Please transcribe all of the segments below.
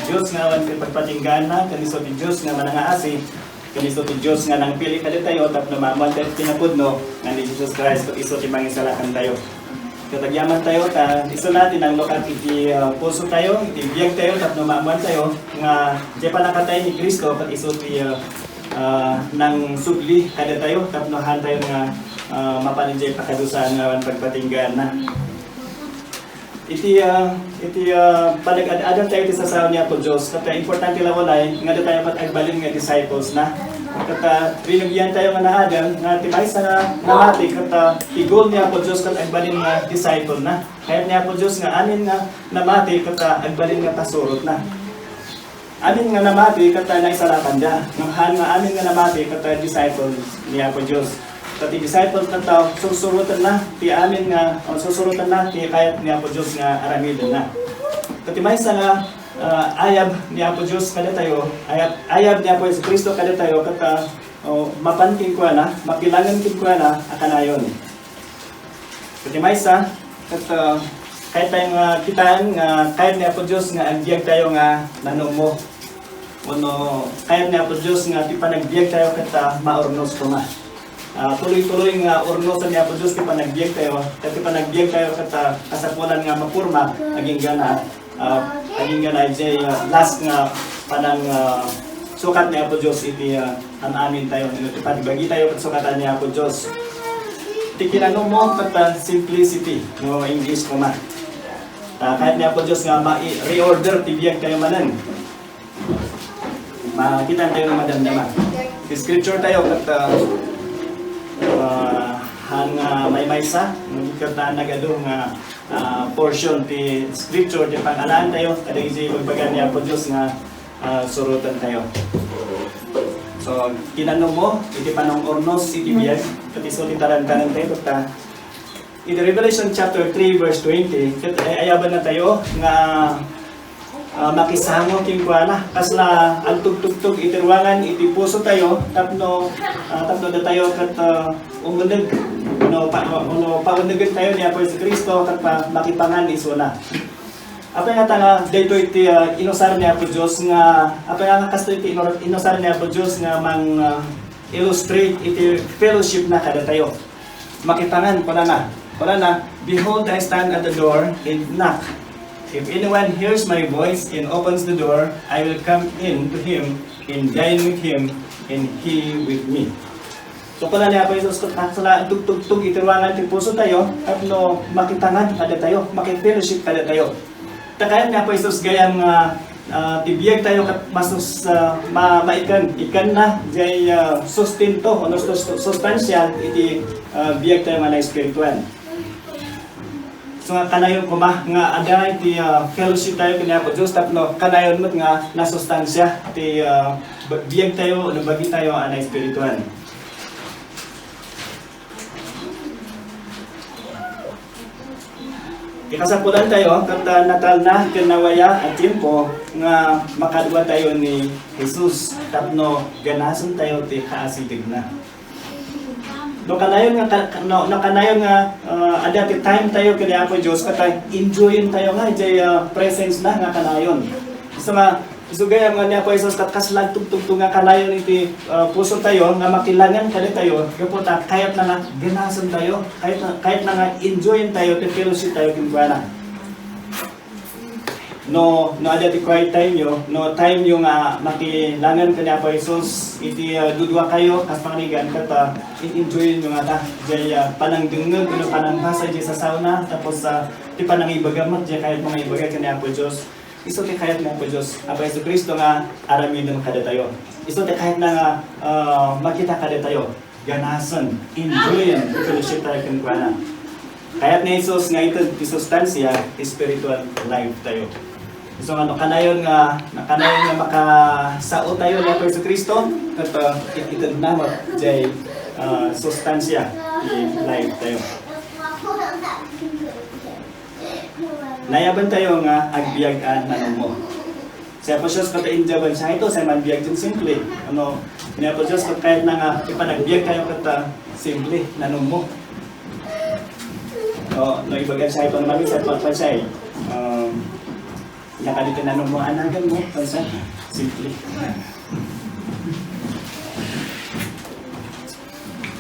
Diyos nga awan pagpatinggan na, kaniso ti Diyos nga manangaasi, kaniso ti Diyos nga nang pili ka tayo, tapno mamuan tayo pinapudno, nga ni Jesus Christ, kung iso ti mangisalakan tayo. Katagyaman tayo, iso natin ang lokat iti puso tayo, iti biyag tayo, tapno mamuan tayo, nga di pa nakatay ni Kristo, kat iso ti nang subli kada tayo, tapnohan tayo nga mapaninjay pakadusan nga pagpatinggan na. Iti panag-ad-adan tayo ti sasaw niya po Diyos. Kata importante lang walay, nga da tayo patagbalin nga disciples na. Kata rinugyan tayo nga naadang, nga tibay sa namati, kata igol niya po Diyos kata agbalin nga disciple na. Kaya niya po Diyos nga anin nga namati, kata agbalin nga pasurot na. Anin nga namati, kata na isalakan da. Ngahan nga anin nga namati, kata disciple niya po Diyos. Kati disciple na tao, susurutan na, ti amin nga, susurutan na, ti kayat niya po Diyos nga aramidin na. Kati may isa nga, ayab niya po Diyos kada tayo, ayab niya po Yesu Kristo kada tayo, kata mapanting ko na, makilangan kin ko na, akanayon. Kati may isa, kata kahit tayong kitaan, kahit niya po Diyos nga agbyag tayo nga nanumo. Kahit niya po Diyos nga ti panagbyag tayo kata maurnos ko ma. Tuloy-tuloy nga urnosan niya po Diyos ti panagbiag tayo, ti panagbiag tayo kata kasapulan nga mapurma, aging gana jay last nga panang sukat niya po Diyos iti amin tayo, iti panibagi tayo sukatan niya po Diyos. Iti kinanong mo kata simplicity, no English ko ma. Kahit niya po Diyos nga ma-reorder ti biag tayo manan. Makita tayo ng madamdaman. Ti scripture tayo kata may maysa, nagkita nagado nga portion ti scripture ti pangalan tayo, kada isi magbagan niya po Diyos nga surutan tayo. So, kinanong mo, iti panong ornos, iti biyag, pati so titarantanan tayo, kata in Revelation chapter 3 verse 20, ayaban na tayo nga makisango king kuana kasla ang tugtugtog iti ruangan iti puso tayo tapno da tayo kat umuneg paunegan tayo niya po si Kristo kat makipangan isuna. Apa nga nga dayto iti inosar niya po Dios nga apa nga kasto iti inosar niya po Dios nga mang illustrate iti fellowship na kada tayo. Makipangan pala na behold I stand at the door and knock. If anyone hears my voice and opens the door, I will come in to him and dine with him and he with me. So kung niya po Jesus, sala tugtugtug itiruangan ti puso tayo, at no makitangan kada tayo, makifellowship kada tayo. Takayan niya po Jesus gayang tibiyag tayo kat masus ikan na jay sustento o sustansya iti biyag tayo nga na spiritual. So nga kanayon ko nga ada iti fellowship tayo kanya po Diyos tapno kanayon mo nga nasustansya iti biyag tayo nabagi tayo anay spiritual. Ikasapulan tayo kat natal na kinawaya at tiempo nga makadwa tayo ni Jesus tapno ganason tayo ti kaasitig na. No kanayon nga ada ti time tayo kaya po Diyos katay enjoyin tayo nga jay presence na nga kanayon. So gaya nga niya po Jesus kat kaslan tugtugtug nga kanayon iti puso tayo nga makilangan kada tayo gaputa kahit na nga ganasan tayo kahit na nga enjoyin tayo ti fellowship tayo kinkuana. No ada ti quiet time yo, no time yung makilangan kanya po Jesus iti dudwa kayo kas pangaligan kata enjoyin yung ata jay panangdengeg no pananghasa jay sa sauna tapos ti panangibagamat jay kahit mga ibaga kanya po Dios iso ti kahit na po Dios aba Jesu Kristo nga aramidon kada tayo iso ti kahit na nga makita kada tayo ganasan enjoyin fellowship tayo kinkuana kahit ni Jesus nga ito ti sustansya spiritual life tayo. So kanayon nga makasao tayo na Jesu Kristo at itid na mo jay sustansya i life tayo. Nayaban tayo nga agbiyagan na mo. Sa po Diyos kata injaban siya ito sa man biyag din simple. Niya po Diyos kahit na nga ipanagbiag tayo kata simple na mo. Ibagan siya ito naman sa pagpansay. Nakadito na nung mga anagan mo. Pansa, simple.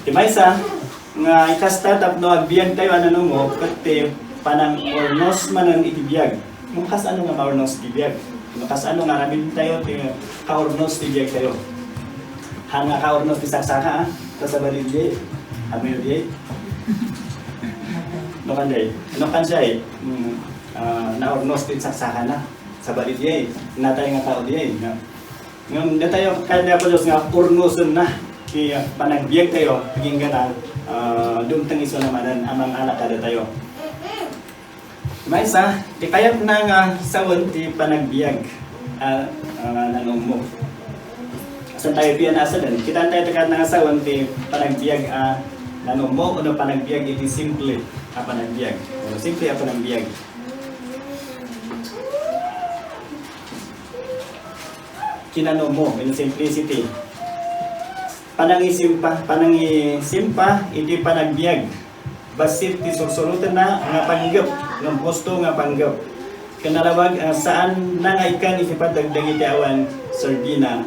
Timaysa, nga ika-startup no, agbiyan tayo ano mo, kati panang ornos man ang itibiyag. Kung kas ano nga maornos itibiyag. Kung kas ano nga ramin tayo, ka-ornos itibiyag tayo. Hanga ka-ornos tisaksaka ha, sa balidye, amirye. No kanday, ano kan siya eh, na-ornos tisaksaka na, sa balidye, natay nga ka-orye. Ngayon, tayo, kaya po Diyos nga, ornoson na. Kaya panagbiag tayo, naging ganang dumtang iso naman amang anak kada tayo. May isa, di kayat na nga sawon ti panagbiag nanong mo. Asan tayo piyan asa din? Kita tayo takat na nga sawon ti panagbiag nanong mo o no panagbiag iti simple panagbiag. Simple panagbiag. Kinanong mo, in simplicity. Panangisimpa, hindi panagbiag. Basit ti sursulutan na nga panggap, ng posto nga panggap. Kanalawag, saan na nga ikan isipatagdag iti awan, sardina,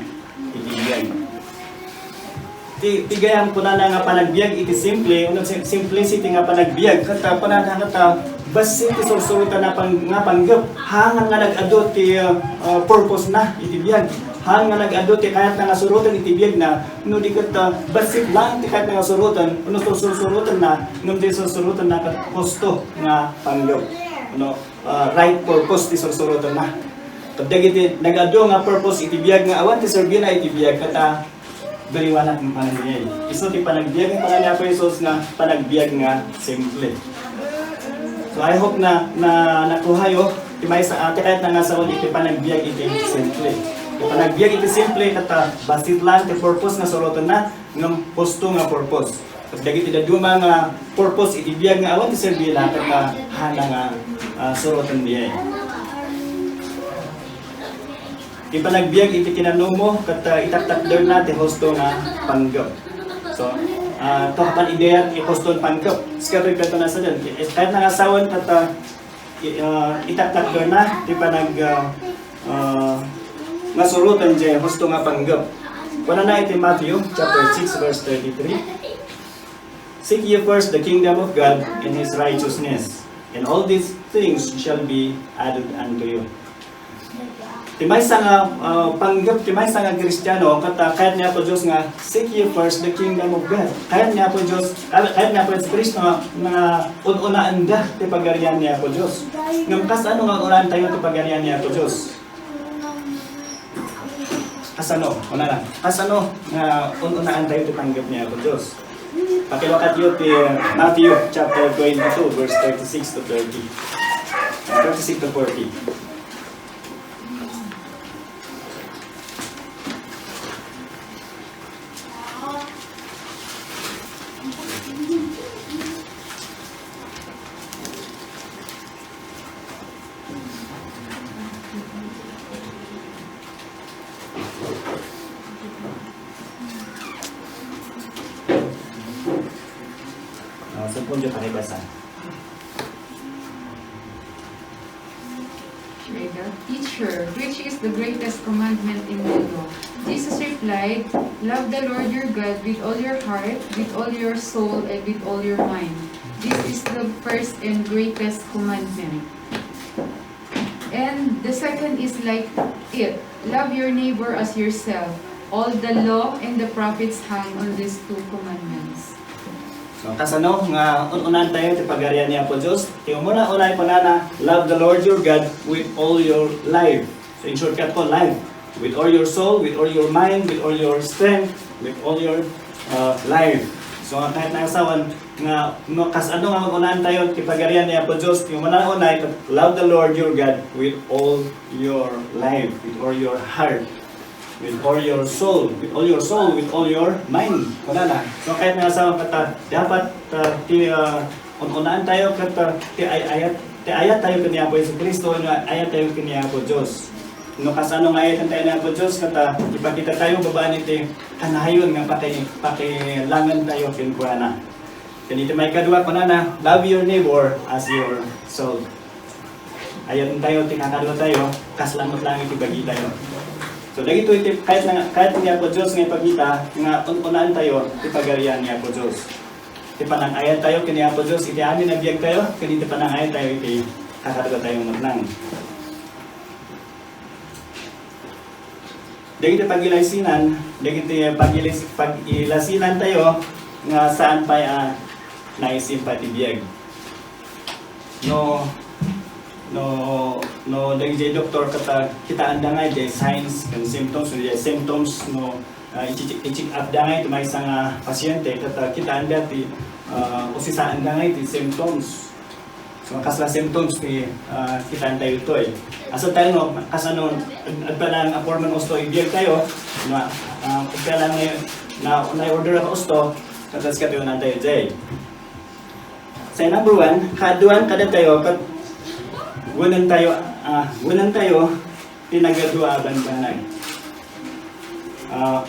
itibiyag. Tigayang po na nga panagbiag, iti simple, simplicity nga panagbiag. Kata basit ti sursulutan na panggap, hangang nga nag-adot ti purpose na, itibiyag. Hang nga nag-adot ti kayat nga surutan itibiyag na no di kat basit lang ti kayat nga surutan no surutan na no di surutan na kat posto nga panggap no right purpose ti surutan na kadagit ti nag-ado nga purpose itibiyag nga awan ti serbina itibiyag kata baliwanag ng panagbiag iso ti panagbiag nga pananya po Isus nga panagbiag nga simple. So I hope na nakuha yo ti may sa ate kahit nga sa iti panagbiag iti simple. Panagbiag iti simple kata basit lang ti purpose nga surutan na ng posto nga purpose. Pag dagiti daduma nga purpose iti biag nga awan ti serbila kata hana nga surutan diay. Ti panagbiag iti kinanong mo kata itaktakder na ti hosto nga panggap. So to kapan ideya ti hosto nga panggap. Skatoy kato na sa dyan. Kahit nangasawan kata itaktakder na ti panag masurutan dyan, gusto nga panggap. Kuna na iti Matthew chapter 6 verse 33. Seek ye first the kingdom of God and His righteousness, and all these things shall be added unto you. Timaysa nga panggap, timaysa nga Kristiyano, kahit niya po Diyos nga, seek ye first the kingdom of God. Kahit niya po Diyos, kahit niya po Kristo nga ununaan da, ti pagarian niya po Diyos. Ngam kas ano nga unaan tayo ti pagarian niya po Diyos? Kasano, una lang. Kasano nga ununaan tayo titanggap niya po Diyos. Pakiwakat yun ti Matthew chapter 22 verse 36 to 30. 36 to 40. Sampun dyan pakibasa. Teacher, which is the greatest commandment in the law? Jesus replied, love the Lord your God with all your heart, with all your soul, and with all your mind. This is the first and greatest commandment. And the second is like it, love your neighbor as yourself. All the law and the prophets hang on these two commandments. So, kasano nga unan tayo ti pagarian niya po Diyos. Ti umuna-unay po na love the Lord your God with all your life. So in shortcut po, life. With all your soul, with all your mind, with all your strength, with all your life. So kahit nakasawan nga kasano nga unan tayo ti pagarian niya po Diyos. Ti umuna-unay love the Lord your God with all your life, with all your heart, with all your soul, with all your mind. Kuna na. So kahit nga sa kata, dapat unaan tayo kata ti ayat tayo kaniya po Yesu Kristo, ayat tayo kaniya po Diyos. No kasano nga ayat tayo na po Diyos kata ipakita tayo babaan iti kanahayon nga pakilangan tayo kinkuana. Kanito may kadua kuna na, love your neighbor as your soul. Ayan tayo, tinakadwa tayo, kaslamot lang itibagi tayo. So dagito iti kahit niya po Diyos nga ipagita nga unaan tayo ipagarian niya po Diyos. Iti panangayan tayo kini po Diyos, iti amin nagbiag tayo, kini iti panangayan tayo iti kakadwa tayo matnang. Dagiti pagilasinan, dagiti pagilasinan tayo nga saan pa naisim patibiyag. No dagiti doktor kata kita anda nga di signs and symptoms no i-check up da nga may isang pasyente kata kita anda ti usisaan da nga ti symptoms. So kasla symptoms ni kita anda ito eh. Asa tayo no kasano agpalang appointment usto ibiyag tayo na agpalang na order ako usto katas ka tayo na tayo jay. Sa number 1, kaduan kada tayo kat gunan tayo tinagadua banbanag.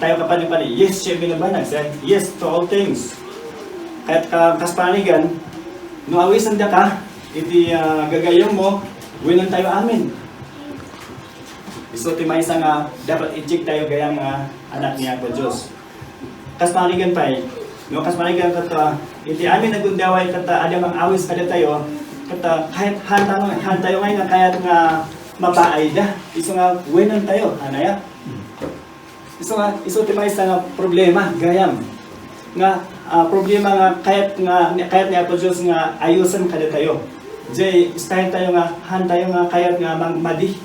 Tayo kapani-pani, yes siya binabanag, yes to all things. Kahit kaspanigan, no awisan da ka, iti gagayong mo, gunan tayo amin. So timay isa nga, dapat i-check tayo gayang anak niya po Diyos. Kaspanigan pa no kaspanigan kata, iti amin nagundaway kata, ada mang awis kada tayo, kata kahit han tayo ngayon nga kahit nga mapaay da iso nga wenan tayo anaya iso timay sa nga problema gayam nga problema nga kahit niya po Diyos nga ayusan kada tayo jay istahin tayo nga han tayo nga kahit nga madi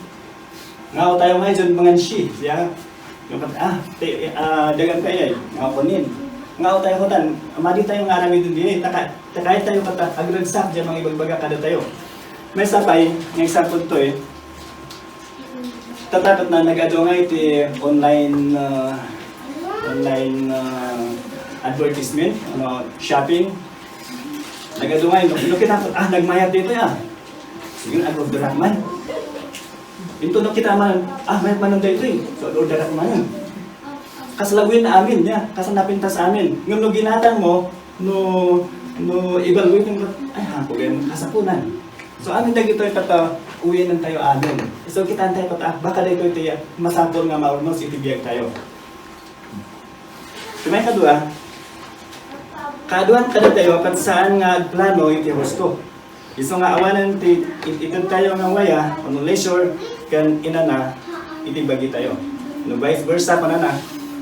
nga o tayo ngayon mga si siya yung dagan kaya nga kunin nga o tayo kutan, madi tayo nga arami din din, takay tayo kata agragsak dyan mga ibagbaga kada tayo. May sapay, ng isang punto tatakot na nag-ado nga iti online advertisement, shopping. Nag-ado nga yun, kita nagmayat dito sige, order man. Ito kita man, mayat man dito so order man. Kasalawin na amin niya, kasanapintas amin. Ngam no ginatan mo, no evaluate mo, ay hampugin kasapunan. So amin dagito kata uwi nang tayo amin. So kita antay kata baka dito iti masapol nga maurnos itibiyag tayo. Tumay kaduan kada tayo kat saan nga plano iti husto. Iso nga awanan iti tayo nga waya, on leisure kan inana itibagi tayo. No vice versa panana.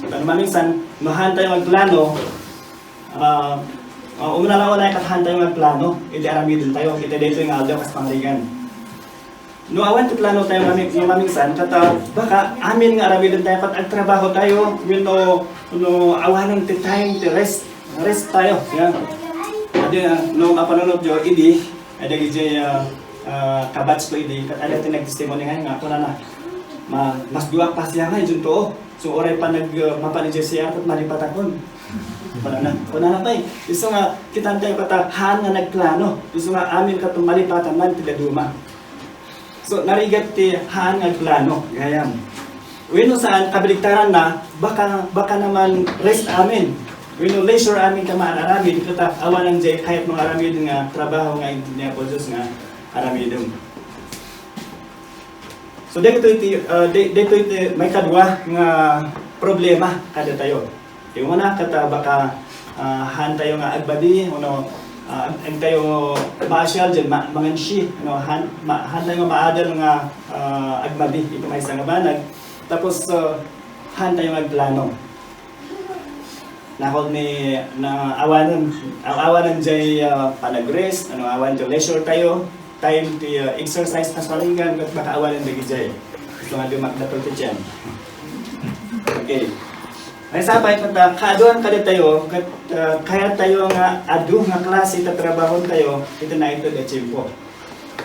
Ano maminsan, mahan tayo magplano, umuna lang wala katahan tayo magplano, hindi aramidin tayo, kita dito yung aldaw kas pangrigan. No awan to plano tayo maminsan, kata baka amin nga aramidin tayo, kat agtrabaho tayo, awanan ti time, ti rest tayo. No mapanunod yo, idi, ada gijay kabats ko idi, kat ada tinag-testimony nga ako na mas duwak pa siya nga, yun to. So oray pa mapanidya siya at malipatakon. Kuna na tayo. Iso nga kita tayo katahan nga nagplano. Iso nga amin katong malipatan man tiladuma. So narigat ti haan nga plano. Gayam. Wino saan kabaligtaran na baka naman rest amin. Wino leisure amin ka maararamid. Kata awan ng jay kahit mga aramid nga trabaho nga niya po Diyos nga aramidum. So dito iti may kadwa nga problema kada tayo. Yung una kata baka han tayo nga agbadi ang tayo maasyal dyan mangansi han tayo nga maadal nga agbadi ito may isang banag. Tapos han tayo magplano. Nakol ni na awanan jay panag-rest, awan jay leisure tayo. Time to exercise na salingan at baka awalan na gijay. Ito nga dumakdato ito dyan. Okay. May sabay kata kaaduan kada tayo, kaya tayo nga adu nga klase ta trabaho tayo, ito na ito dachimpo.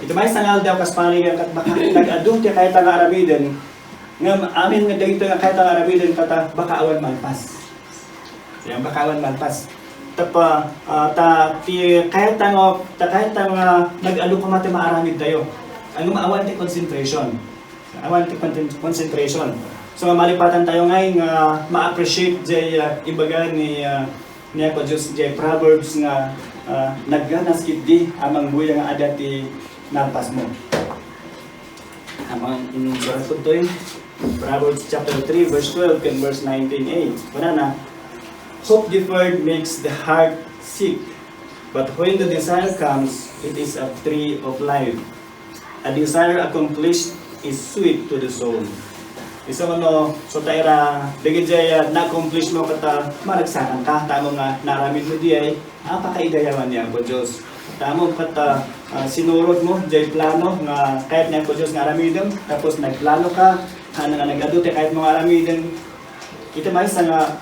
Ito may sangal daw kas panigan kat baka nag-adu ti kaya ta nga aramiden. Nga amin nga dagito nga kaya ta nga aramiden kata baka awan malpas. Yang baka awan malpas. Kahit nag-alo ko mati maaramid tayo. Ano maawan ti concentration. So malipatan tayo ngayon nga ma-appreciate jay ibaga ni po Diyos jay Proverbs nga nagganas kit di amang buya nga ada ti nampas mo. Amang inyong surat ko ito Proverbs chapter 3 verse 12 and verse 19a. Wala na. Hope deferred makes the heart sick, but when the desire comes, it is a tree of life. A desire accomplished is sweet to the soul. Isa mo so taira dagit jaya na-accomplish mo kata maragsakan ka tamo nga naramid mo diay apakaigayawan niya po Diyos. Tamo kata sinurod mo jay plano nga kahit niya po Diyos nga aramidem tapos nagplano ka nga nag-adute kahit mga aramidem ito may isa nga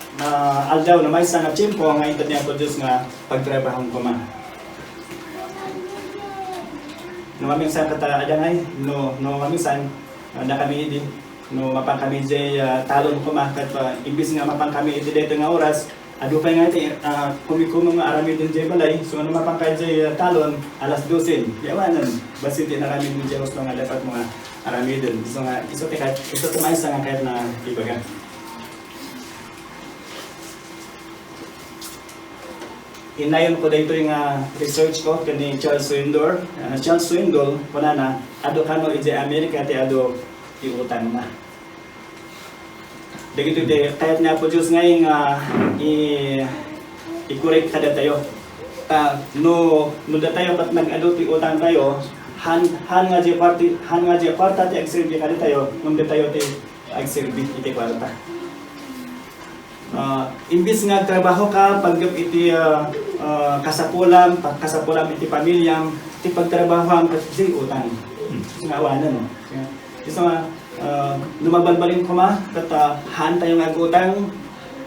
aldaw na may isa nga tiyempo nga ito niya po Diyos nga pagtrabahong ko man. Maminsan kata adangay no maminsan na kami din no mapang kami jay talon ko makat imbis nga mapang kami iti dito nga oras adu pa nga iti kumikumo nga arami din jay balay so ano mapang kay jay talon alas 12 yawanan basi din arami din jay nga dapat mga arami din so nga iso tumay sa nga kahit na ibaga. Inayon ko dito yung research ko kani Charles Swindoll. Charles Swindoll kuna na adu kano iti Amerika ti adu iutang na. Dagito kahit na po Diyos ngayon i-correct kada tayo. No da tayo pat nag-adu ti utang tayo, han nga di kwarta ti agserbi kada tayo, nung da tayo ti agserbi iti kwarta. Imbis nga trabaho ka paggup iti kasapulam iti pamilyam ti pagtrabaho ang kasi utang. Nga awanan no. Isa nga lumabalbalin ko kata han tayo nga utang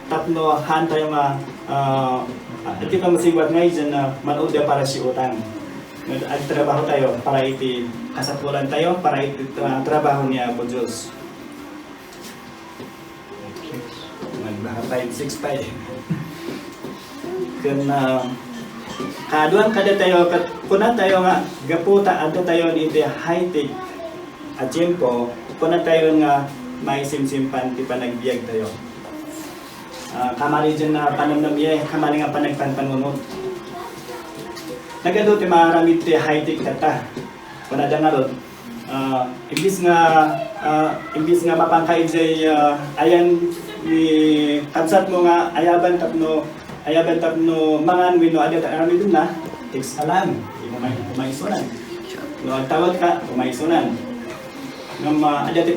tapno han tayo nga iti pa masigwat ngayon na manood para si utang. Agtrabaho tayo para iti kasapulan tayo para iti trabaho niya po Diyos. Magbaka 5-6-5. Kaya kaduan kada tayo, kuna tayo nga gaputa adto tayo iti high-tech at tiyempo, kuna tayo nga may simsimpan ti panagbiag tayo. Kamali dyan na panamnam kamali nga panagpanpanunod. Nagado ti maramit ti high-tech kata. Kuna dyan nga ron, imbis nga mapangkay jay ayan ni kansat mo nga ayaban tapno mangan wino adat arami dun na text alam umaysunan no tawag ka umaysunan ngam adat ti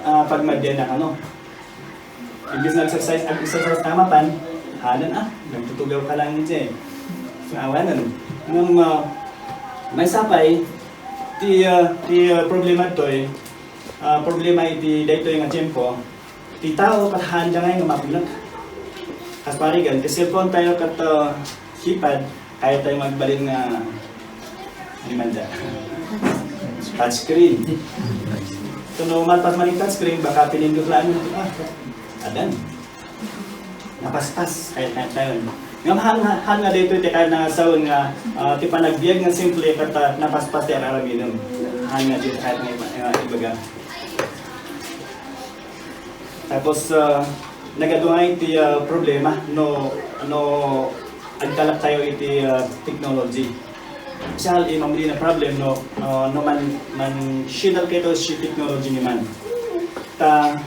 pagmadyan na ano imbis na exercise tama pan hanan nagtutugaw ka lang niya awanan ngam may sapay ti problema to problema iti dayto nga tiyempo ti tao kat handa ngay nga mapilag. Kas parigan, ti cellphone tayo kat hipad, kaya tayo magbalin nga limanda. Touchscreen. So no malpas man yung touchscreen, baka pinindot lang ito. Adan. Napaspas, kaya tayo. Ngam han nga dito iti kaya nga sawon nga ti panagbiag nga simple kat napaspas ti araraminum. Han nga dito kaya nga ibaga. Tapos nagadungay iti problema no agtalak tayo iti technology. Siyal mamuli na problem no man shidal kayo si technology ni man. Ta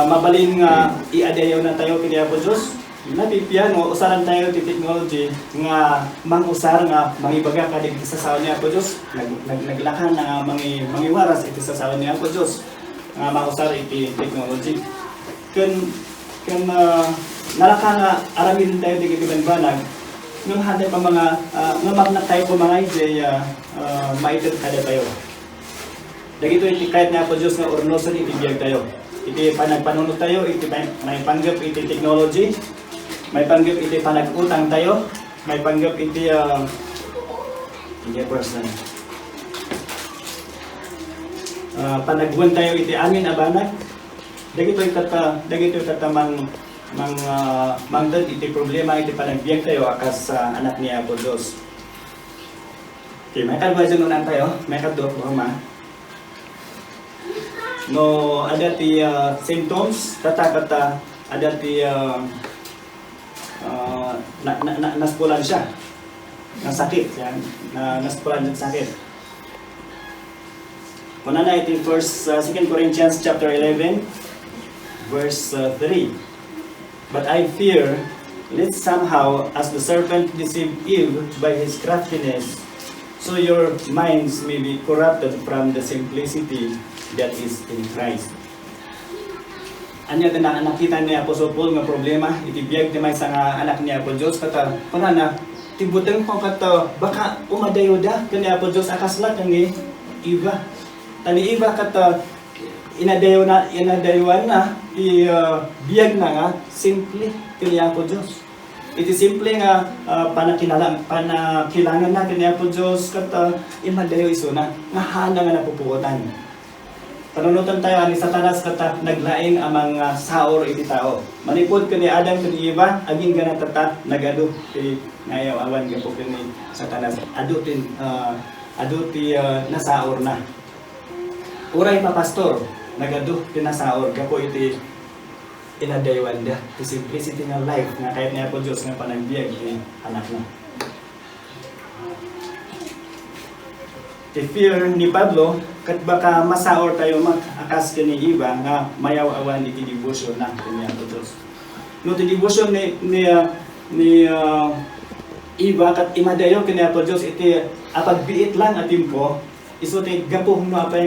mabalin nga iadayaw na tayo kini Apo Diyos. Napipian mo usaran tayo ti technology nga mangusar nga mangibaga kadig sa sawa ni Apo Diyos. Naglakan na mangiwaras iti sa sawa ni Apo Diyos. Nga mangusar iti technology. Kan nalaka nga aramin tayo di kikiban banag nung handay pa mga ngamak na tayo po mga ije maitid kada tayo dagito iti kahit na po Diyos nga ornosan iti biyag tayo iti panagpanunod tayo iti may panggap iti technology may panggap iti panagutang tayo may panggap iti person panagbuan tayo iti amin abanag dagito itata mangdad iti problema iti panagbiag tayo akas sa anak niya Apo Diyos. Okay, may kalbasan nun tayo, may kadok ma. No, ada ti symptoms kata ada ti naspulan siya. Nasakit yan, naspulan ng sakit. Kuna na iti 2 Corinthians chapter 11, verse 3. But I fear, lest somehow, as the serpent deceived Eve by his craftiness, so your minds may be corrupted from the simplicity that is in Christ. Anya na nakita ni Apostol Paul nga problema, itibiyag ni may nga anak ni Apo Diyos, kata, kuna na, tibutang kong kata, baka umadayo da, kani Apo Diyos, akaslat ni Eva. Tani Eva kata, inadayoan na, biyag na nga, simple, kani Apo Diyos. Iti simple nga panakilangan na kani Apo Diyos, kata, imadayo iso na, nga hana nga napupuotan. Panunutan tayo ani Satanas kata naglaing amang saor iti tao. Manipod kani Adam kani Eva aging ganatata nagado ti ngayaw awan gapo kani Satanas. Adutin nasaor na. Uray pa pastor nagado ti nasaor gapo iti inadaywan da. Ti simplicity nga life nga kahit niya po Dios nga panagbiag ni anak na. Ti fear ni Pablo, kat baka masaor tayo mag-akas kini Eva nga mayaw-awan iti devotion na kanya to Diyos. No, ti devotion ni Eva kat imadayo kanya to Diyos iti apagbiit lang atim ko, iso ti gapo no apay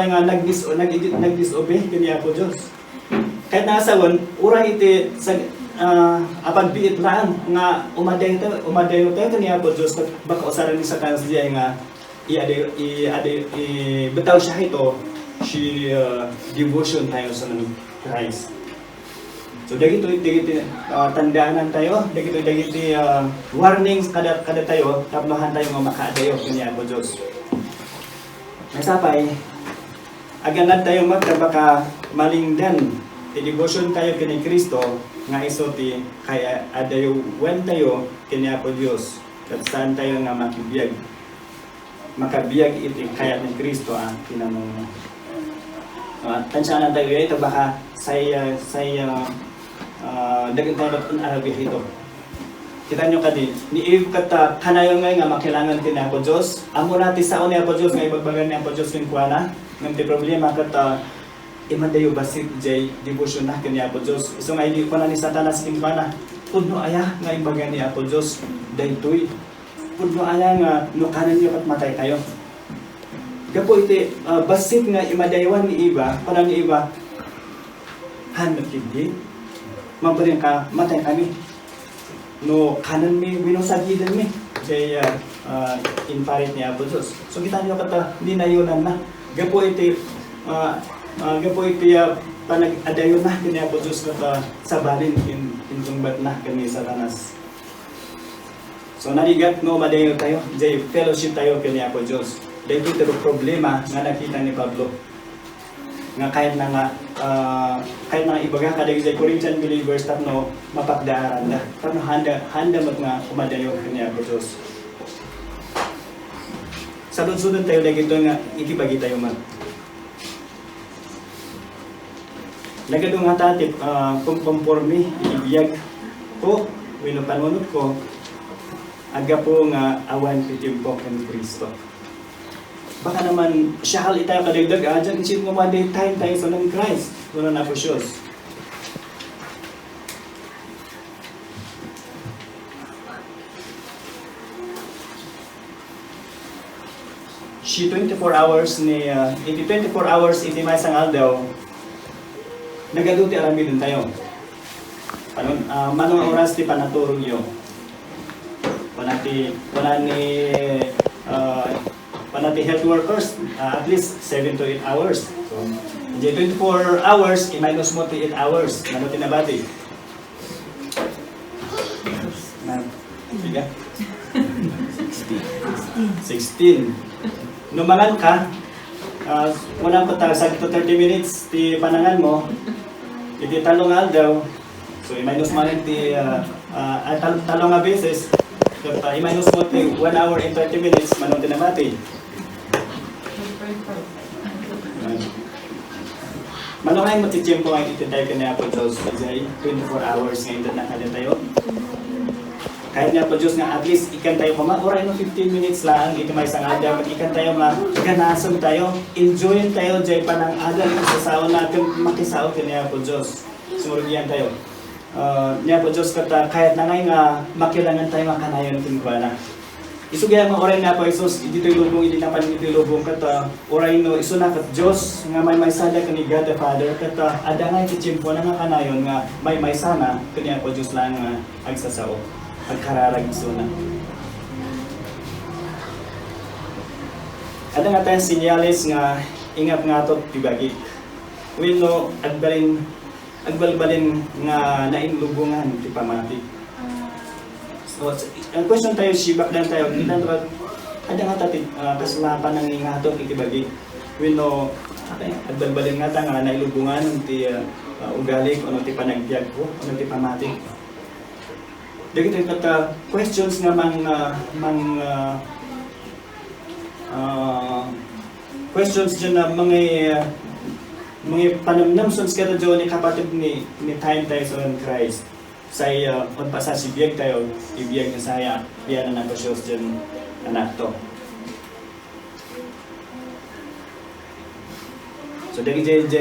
nga nagdisobey kanya to Diyos. Kahit nasawon, uray iti apagbiit lang nga umadayo tayo kaniya po Diyos baka usaran ni Satanas diya nga bitaw siya ito devotion tayo sa Christ. So dagito tandaanan tayo, dagito warnings kada tayo tapnohan tayo nga makaadayo kaniya po Diyos. May sapay aganad tayo baka malingdan devotion tayo kini Kristo nga iso ti kaya adayo wen tayo kanya po Dios kat saan tayo nga makabiyag iti kaya ni Kristo ang tinamong tansyanan tayo ito baka dagan tayo batun arabi ito. Kita nyo kadi ni Eve kata kanayo nga makilangan kanya po Dios amo nati sao niya po Dios nga ibagbagan niya po Dios kin kuana ngem ti problema kata imadayo basit jay devotion na kanya Apo Diyos. Iso nga hindi pa na ni Satanas king pana. Pudno aya nga imbagan ni Apo Diyos. Daytoy. Pudno aya nga nukanan niyo at matay tayo. Gapo iti basit nga imadayawan ni Eva, para ni Eva, hanap hindi. Mabarin ka, matay kami. No kanan mi, winosagidan mi. Jay inparit ni Apo Diyos. So kita niyo kata, hindi na yunan na. Gapo iti gapo iti panag-adayon na kanya po Diyos kata sabalin intungbat na kani Satanas. So narigat no madayo tayo, jay fellowship tayo kanya po Diyos. Dahil ito problema nga nakita ni Pablo. Nga kahit na ibaga kada jay Corinthian believers tapno mapagdaaran na. Tapno handa mat nga umadayo kanya po Diyos. Sa sunod tayo dahil ito nga itibagi tayo man. Nagadong nga tatip, kung conforme, ibiyag ko, wino panunod ko, aga po nga awan pitibok ng Kristo. Baka naman, siya hal itayo kadagdag, dyan isip mo one day time tayo sa ng Christ. Wala na po siyos. Si 24 hours ni, iti 24 hours iti may sangal daw, nagaduti arami din tayo. Manong oras ti panaturo nyo. Panati health workers, at least 7 to 8 hours. So, 24 hours, i-minus mo ti 8 hours. Ano tinabati? Sige? 16. Numangan ka, unang patag to 30 minutes ti panangan mo, iti talong daw. So i-minus mo rin ti talong nga beses. I-minus mo ti 1 hour and 30 minutes manong tinamati. Manong mo ti tiyempo ang ititay ka na po Diyos. 24 hours ngayon na kada tayo. kahit nga po Diyos nga at least ikan tayo oray no 15 minutes lang iti may isang adlaw kat ikan tayo ganason tayo enjoyin tayo jay panang adlaw iti sa sao natin makisao kaniya po Diyos sumurugyan tayo niya po Diyos kat kahit na ngay nga makilangan tayo makanayon tinkwana isugaya mga oray na po Isus dito'y lubong hindi naman dito'y lubong kat oray no iso na kat Diyos nga may sada kani God the Father kat ada nga iti tiyempo na nga kanayon nga may sana kaniya po Diyos lang agsasao pagkararag iso na. Ada nga tayong sinyalis nga ingat nga ito tibagi. Wino agbalbalin nga nainlubungan ti pamati. So, ang question tayo, sibak lang tayo, ada nga tati kasalapan ng nga ito tibagi. Wino agbalbalin nga ta nga nailubungan ti ugali ano ti panagbiag ko, ano ti pamati. Dagiti kata questions nga questions dyan na mga panamnamsons kada dyan ni kapatid ni time tayo sa Christ. Say, pagpasa si biyag tayo, ibiyag na saya, biyan na napasyos dyan anak to. So dagiti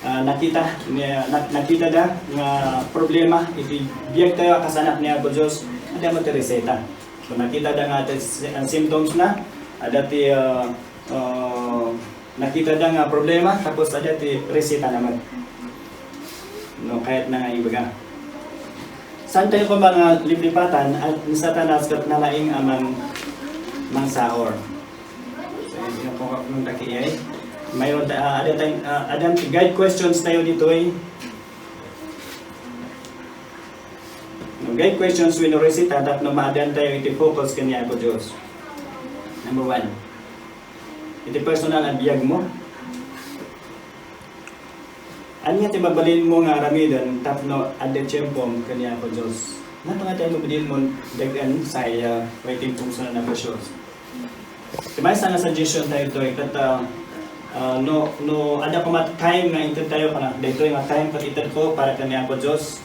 nakita da nga problema iti biyag tayo kasanak niya po Diyos ada mo ti reseta so nakita da nga ang symptoms na ada ti nakita da nga problema tapos ada ti reseta naman no kahit na nga ibaga saan tayo ko mga liplipatan at ni Satanas kat nalaing amang mangsaor so yun po kung takiyay mayroon ada guide questions tayo dito eh. Guide questions wino resita dat no maadan tayo iti focus kaniya po Diyos. Number 1. Iti personal ang biyag mo. Anya ti mabalin mo nga aramidan tapno adde tiyempom kaniya po Diyos. Nga tayo mabalin mo dagan sa waiting kung saan na po Diyos. May isang suggestion tayo ito kat no ada pa time nga inted tayo kana dito nga time kat ited ko para kaniya po Diyos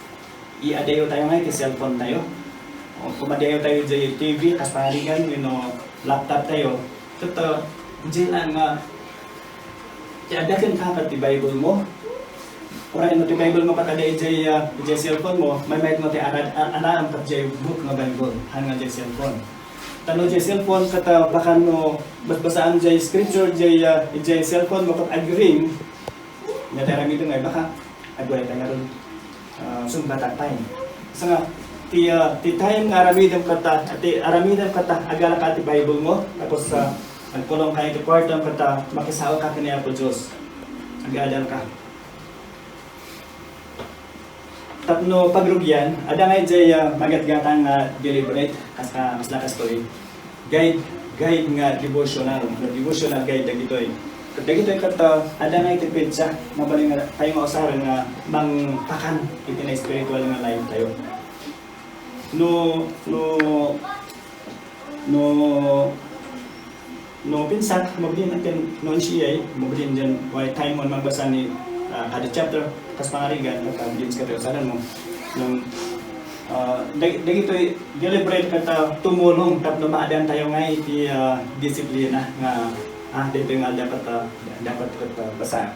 i-adayo tayo nga iti cellphone tayo o kumadayo tayo sa TV kas pahaligan laptop tayo ito dyan lang nga i-adakan ka kat ti Bible mo oray no ti Bible mo kat aday dyan cellphone mo may mo ti anaam kat dyan book nga Bible hanga dyan cellphone tano dyan cellphone kata baka no basaan dyan scripture dyan cellphone mo kat agring nga tayo ramito nga baka agway tayo ron sumbatag tayo so nga ti time nga aramidam kata agala ka ti Bible mo tapos nagkulong ka iti kwarto kata makisao ka kaniya po Diyos agadal ka tapno pagrugyan ada nga dyan magatgatang deliberate mas lakas to guide nga devotional guide dagitoy kata ada nga iti petsa mabaling nga tayo mausaran nga mangpakan iti na spiritual nga life tayo no pinsak mabilin natin noon siya mabilin dyan why time mo magbasa ni kada chapter kas pangarigan at mabilin sa katayosanan mo nung dagito deliberate kata tumulong tapno maadan tayo nga iti disiplina nga dito yung dapat basa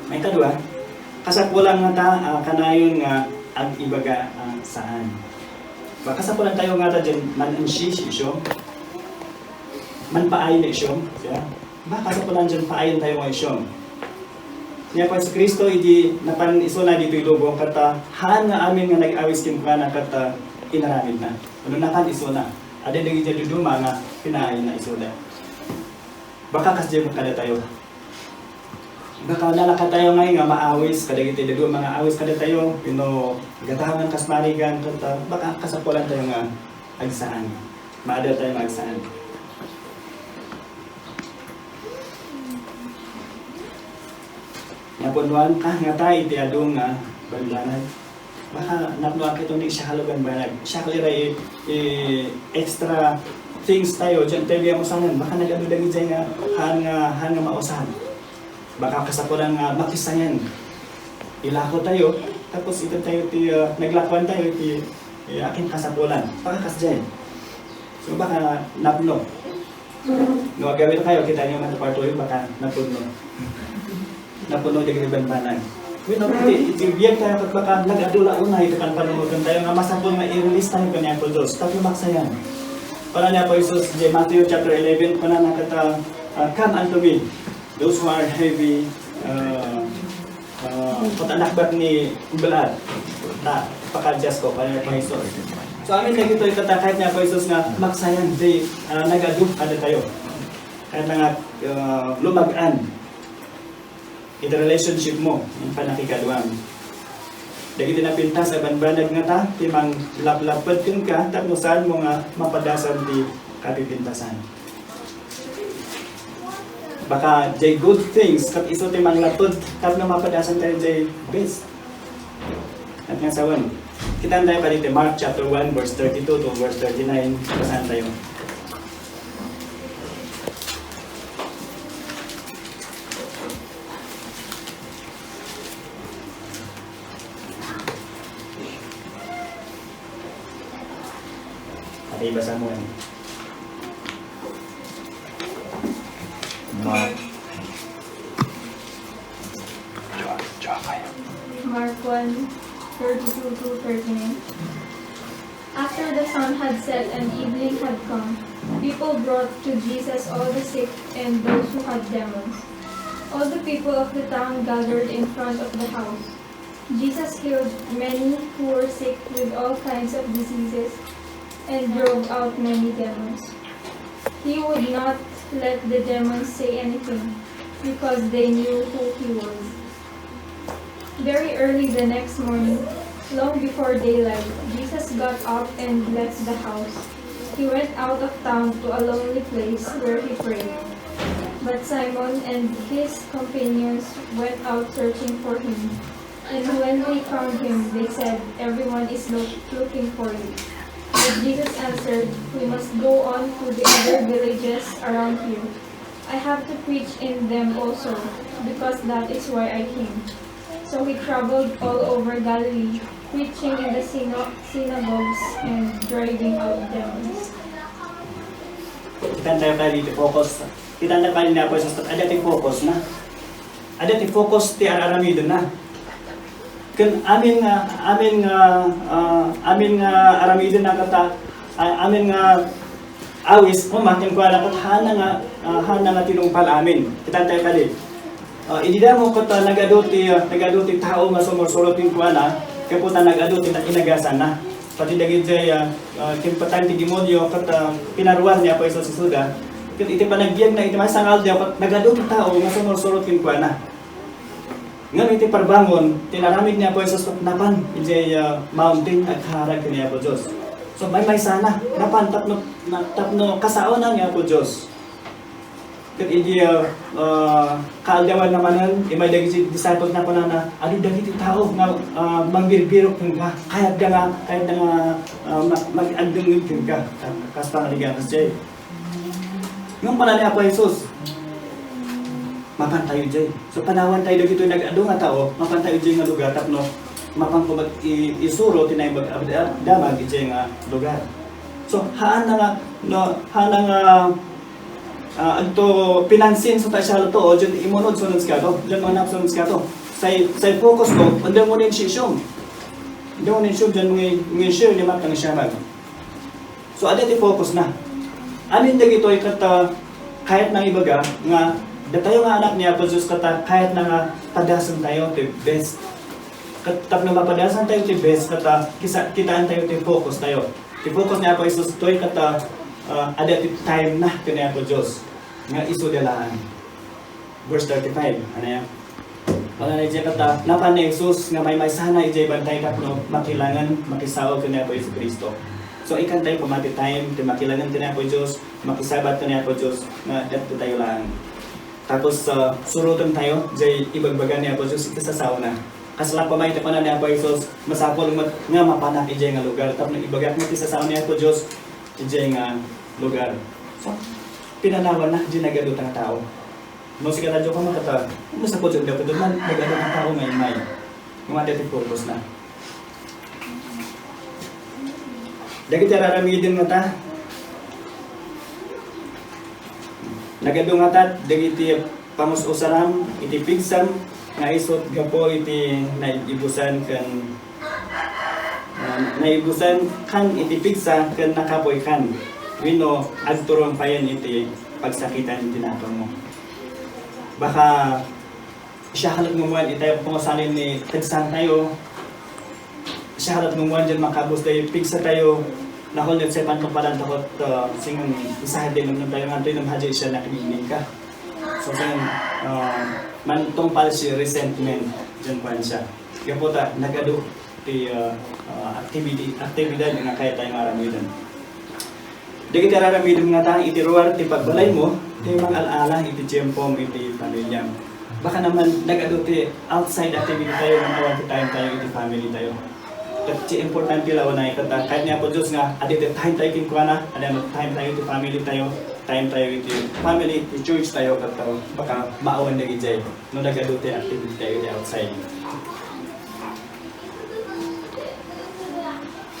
may kadua kasapulan nga ta kanayon nga ang ibaga saan kasapulan tayo nga ta dyan man-anshi isyo man paayon isyo kasapulan dyan paayon tayo nga isyo niya pa sa Kristo hindi napan iso na dito ilubong kata haan nga amin nga nag-awis kimkana kata inaramid na ano nakan iso na ada naging dyan duduma nga pinahayin na iso na baka kasi mo kada tayo baka nalaka tayo ngayon nga maawis kada giti dadu mga awis kada tayo gatahangan kas marigan kata baka kasapulan tayo nga agsaan maadal tayo nga agsaan napunduan ka nga tayo iti adong nga bandanan baka napnuan kito ni siya halugan banag siya kalira extra things tayo dyan tayo biyang usahan baka nag-adudagi dyan nga hanga mausahan baka kasapulan nga makisayan ilako tayo, tapos ito tayo, naglakuan tayo, aking kasapulan, pakakasjay. So baka napno. No, agawin kayo, kita niyo mataparto yun, baka napuno. Napuno yung ibanbanan. Bueno, itibiyag tayo pag baka nag-adula una, ito kan panunugan tayo nga masapon nga i-release tayo ka niya po Diyos. Tapos maksayan. Para niya po Jesus, Matthew chapter 11, pa na nakata, come unto me, those who are heavy, patanakbat ni Balad, na pakadyas ko, para niya po Jesus. So amin na ito itatakahit niya po Jesus nga maksayan, di nag-adu, ano tayo. Kaya nga lumagaan. Ito relationship mo, yung panakikaduan. Dahil ito napinta sa banbanag nga ta, timang laplapad kung ka, tapos saan mo nga mapadasan di kapipintasan. Baka jay good things, kap iso timang lapod, kap na mapadasan tayo jay best. At nga sawan, kita tayo pa dito, Mark chapter 1, verse 32 to verse 39, saan tayo? Okay, basa mo yan. Mark 1, 32 to 39. After the sun had set and evening had come, people brought to Jesus all the sick and those who had demons. All the people of the town gathered in front of the house. Jesus healed many who were sick with all kinds of diseases and drove out many demons. He would not let the demons say anything, because they knew who he was. Very early the next morning, long before daylight, Jesus got up and left the house. He went out of town to a lonely place where he prayed. But Simon and his companions went out searching for him. And when they found him, they said, "Everyone is looking for you." But Jesus answered, "We must go on to the other villages around here. I have to preach in them also, because that is why I came." So he traveled all over Galilee, preaching in the synagogues and driving out demons. Kita tayo tayo dito, focus. Kita tayo tayo na po sa ada ti focus na. Ada ti focus ti araramido na. Kun amin aramido na kata, amin nga awis, makin ko ala kat hana nga tinungpal amin. Kita tayo kali. Idida mo kata nagaduti tao nga sumursurotin ko na, kaputa nagaduti na inagasan na. Pati dagit jay kimpatan ti demonyo kata pinaruan niya po iso si Suda. Ket iti panagbiag na iti masangal dia kat nagaduti tao nga sumursurotin ko na. Ngam iti parbangon, tinaramid niya po iso napan iti mountain at harag niya po Diyos. So may sana, napan tapno kasaonan niya po Diyos. Ket idi kaaldawan namanan imay dagiti disciples na pala na adu dagiti tao nga mangbirbiro ka kahit nga mag-andung ka kas pangaligan kas jay ngum pala ni Apo Jesus mapan tayo jay so panawan tayo dagito nag-adu nga tao mapan tayo jay nga lugar tapno mapan ko isuro tinay damag jay nga lugar so haan nga anto pinansin sa tasyalo to, dyan imunod sunod ka to, dyan manap sunod ka to. Say focus ko, andang mo rin siyong. Andang mo rin siyong, dyan mga share, lima kang siyamag. So, ada ti focus na. Anin dagito ay kata, kahit nang ibaga, nga, datayo nga anak niya, Jesus kata, kahit na nga, padasan tayo, ti best. Katap na mapadasan tayo, ti best, kata, kitaan tayo, ti focus tayo. Ti focus niya po, Jesus, to'y kata, ada ti time na kanya po Diyos nga isudalaan. Verse 35, ano yan? Wala na ijay kata, napan ni Jesus nga may sana ijay bantay ka no makilangan, makisaw kanya po Yesu Kristo. So ikan tayo pamati time, ti makilangan kanya po Diyos, makisabat kanya po Diyos, nga dato tayo lang. Tapos surutan tayo, jay ibagbagan niya po Diyos, ikasasaw na. Kasla pa may pa na niya po Jesus, masapol nga mapanak ijay nga lugar. Tapos ibagak mo ikasasaw niya po Diyos, ijay nga lugar. So, pinanawan na, di nagado tang tao. No, si katadyo ko makata, kung sa po dyan, dapat doon, nagado tang tao ngayon may. Mga dati purpose na. Dagiti raramidin nga ta. Nagado nga ta, dagiti pamususaram, iti pigsam, nga isot gapo iti naibusan kan iti pigsa kan nakapoy kan. Wino agturong payan iti pagsakitan iti nato mo. Baka siya halat ngumuan itayo pangusanin ni tagsan tayo. Siya halat ngumuan dyan makabos tayo pigsa tayo. Nakol net sa pantong palang takot singon isahan din naman tayo nga tayo namahadya siya nakinig ka. So singon mantong pala siya resentment dyan pa siya. Kaya po ta nagado ti aktibidad nga kaya tayo maramidan. Di kita raramidin nga tayo iti ruwar ti pagbalay mo, ti mga alaala iti tiyempo mo iti pamilya. Baka naman nagado ti outside activity tayo ng awan ti time tayo iti family tayo. At ti importante lawa na ikata kahit niya po Diyos nga adi ti time tayo kinkwana, adi time tayo iti family tayo, time tayo iti family, iti church tayo kataw baka maawan na gijay no nagado ti activity tayo iti outside.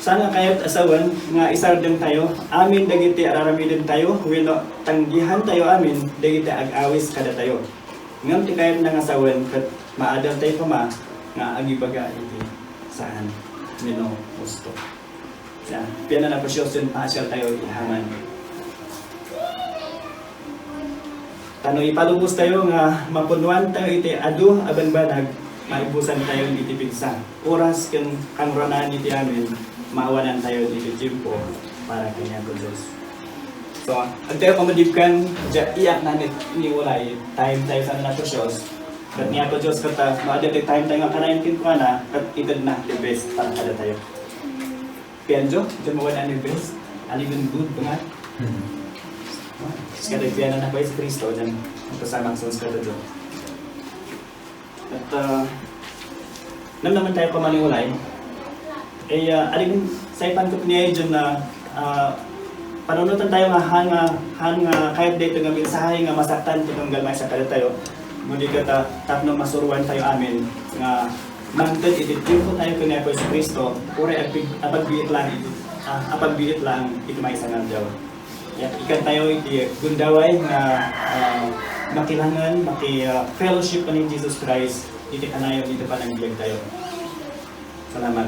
Sana kaya't asawan nga isardeng tayo, amin dagiti araramidin tayo, wino tanggihan tayo amin, dagiti ag-awis kada tayo. Ngam ti kaya't nang asawan, kat maadal tayo pa nga agibaga iti saan, mino gusto. Yan, piyan na pasyosin, paasyal tayo ihaman. Tano ipalubos tayo nga mapunuan tayo iti adu aban banag, maibusan tayo iti pigsa. Oras kang ranaan iti amin, maawanan tayo dito jimpo para kanya ko Diyos. So, ang tayo pamadibkan, iyak na ni walay, time tayo sa nato Diyos. Kat niya ko Diyos kata, maadya time tayo nga kanayin kinkwana, kat itad na the best para kada tayo. Pianjo, dyan mawala ni best, aligan good ba nga? Kada piana na ba si Kristo, dyan magkasamang sons kada Diyos. At, naman tayo pamaniwalay, alin sa ipan ko niya dyan na panunutan tayo nga hanga kahit dito nga mensahe nga masaktan itong galmay sa kada tayo. Muli ka tapno masuruan tayo amin nga mangtod ititip ko tayo kanya ko sa Kristo ure apagbiit lang iti may sangal daw. Ikan tayo iti gundaway nga makilangan, fellowship ni Jesus Christ iti kanayon iti panagbiag tayo. Salamat.